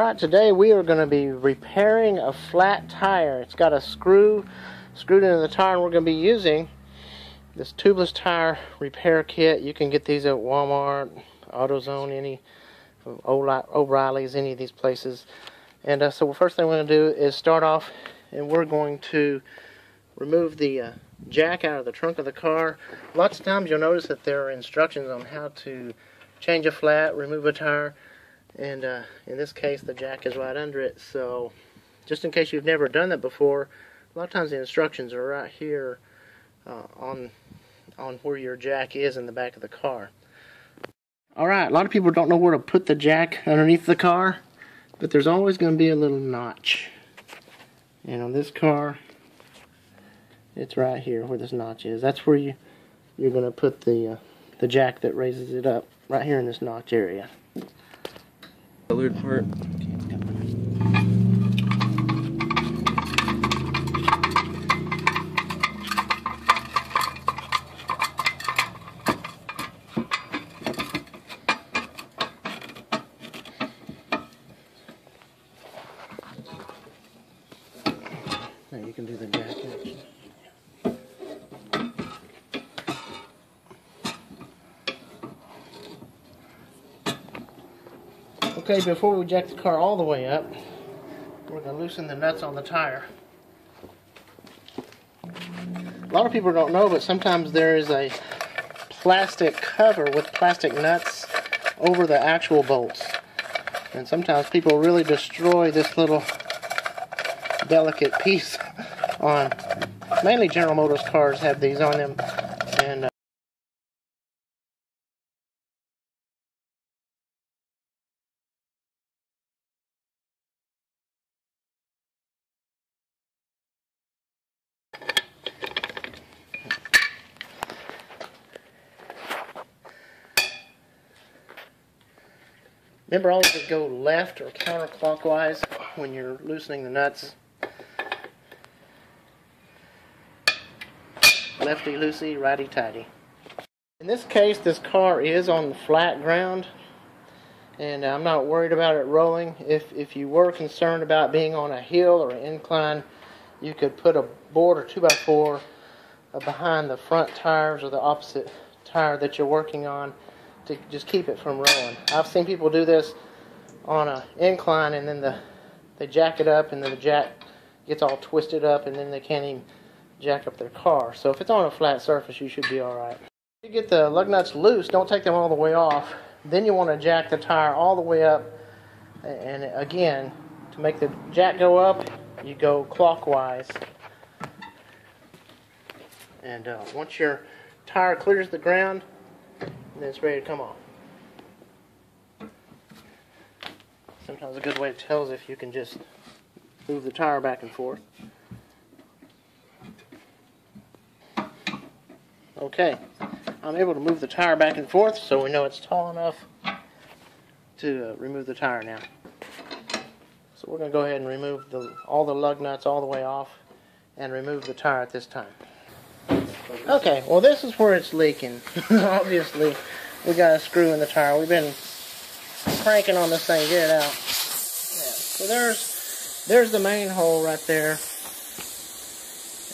Alright, today we are going to be repairing a flat tire. It's got a screw screwed into the tire, and we're going to be using this tubeless tire repair kit. You can get these at Walmart, AutoZone, any O'Reilly's, any of these places. And so the first thing we're going to do is start off, and we're going to remove the jack out of the trunk of the car. Lots of times you'll notice that there are instructions on how to change a flat, remove a tire. And in this case, the jack is right under it. So just in case you've never done that before, a lot of times the instructions are right here on where your jack is in the back of the car. Alright, a lot of people don't know where to put the jack underneath the car, but there's always going to be a little notch. And on this car, it's right here where this notch is. That's where you're going to put the jack that raises it up, right here in this notch area. The lid part. Now you can do the jack action. Okay, before we jack the car all the way up, we're going to loosen the nuts on the tire. A lot of people don't know, but sometimes there is a plastic cover with plastic nuts over the actual bolts. And sometimes people really destroy this little delicate piece on, mainly General Motors cars have these on them. And remember, always to go left or counterclockwise when you're loosening the nuts. Lefty-loosey, righty-tighty. In this case, this car is on the flat ground, and I'm not worried about it rolling. If you were concerned about being on a hill or an incline, you could put a board or 2x4 behind the front tires or the opposite tire that you're working on to just keep it from rolling. I've seen people do this on an incline, and then they jack it up, and then the jack gets all twisted up, and then they can't even jack up their car. So if it's on a flat surface, you should be alright. You get the lug nuts loose, don't take them all the way off. Then you want to jack the tire all the way up, and again, to make the jack go up, you go clockwise. And once your tire clears the ground, then it's ready to come off. Sometimes a good way to tell is if you can just move the tire back and forth. Okay, I'm able to move the tire back and forth, so we know it's tall enough to remove the tire now. So we're going to go ahead and remove all the lug nuts all the way off and remove the tire at this time. Okay, well, this is where it's leaking. Obviously, we got a screw in the tire. We've been cranking on this thing to get it out. Yeah. So there's the main hole right there.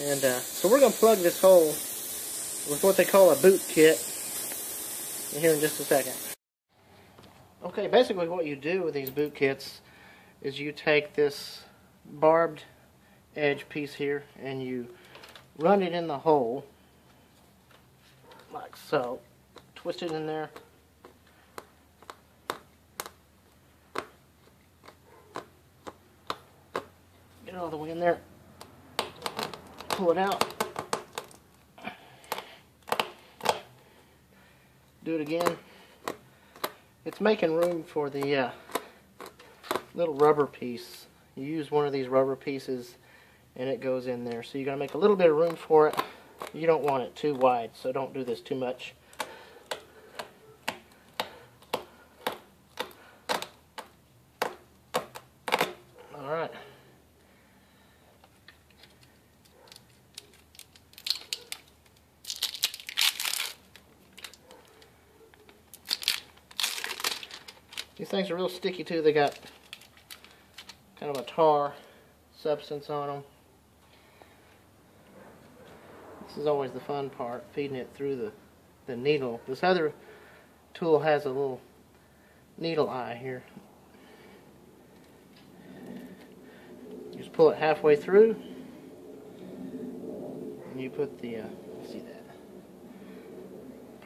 And so we're going to plug this hole with what they call a boot kit here in just a second. Okay, basically what you do with these boot kits is you take this barbed edge piece here and you run it in the hole like so. Twist it in there. Get it all the way in there. Pull it out. Do it again. It's making room for the little rubber piece. You use one of these rubber pieces and it goes in there. So you got to make a little bit of room for it. You don't want it too wide, so don't do this too much. Alright. These things are real sticky too. They got kind of a tar substance on them. This is always the fun part, feeding it through the needle. This other tool has a little needle eye here. Just pull it halfway through, and you put the, see that,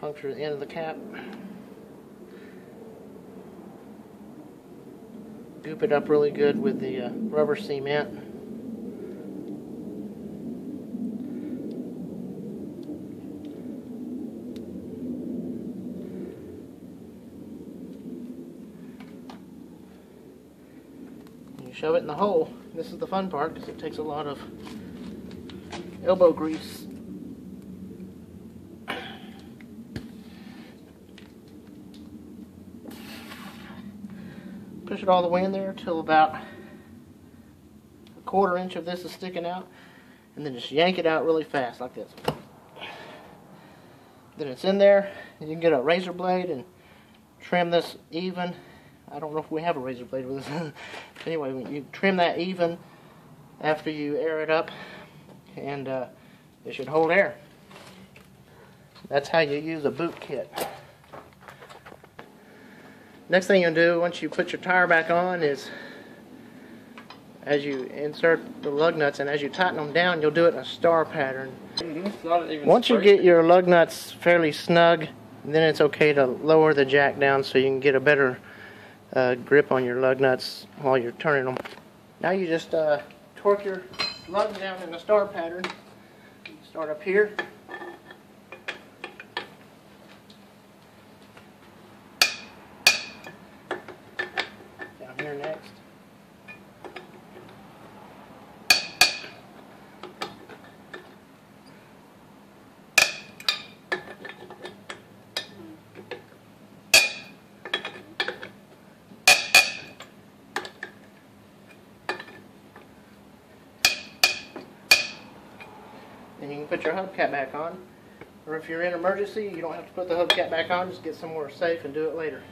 puncture the end of the cap, goop it up really good with the rubber cement. Shove it in the hole. This is the fun part because it takes a lot of elbow grease. Push it all the way in there till about 1/4 inch of this is sticking out, and then just yank it out really fast like this. Then it's in there, and you can get a razor blade and trim this even. I don't know if we have a razor blade with this. Anyway, you trim that even after you air it up, and it should hold air. That's how you use a boot kit. Next thing you'll do once you put your tire back on is, as you insert the lug nuts and as you tighten them down, you'll do it in a star pattern. Once you get your lug nuts fairly snug, then it's okay to lower the jack down so you can get a better grip on your lug nuts while you're turning them. Now you just torque your lugs down in a star pattern. Start up here. Down here next. And you can put your hubcap back on. Or if you're in an emergency, you don't have to put the hubcap back on, just get somewhere safe and do it later.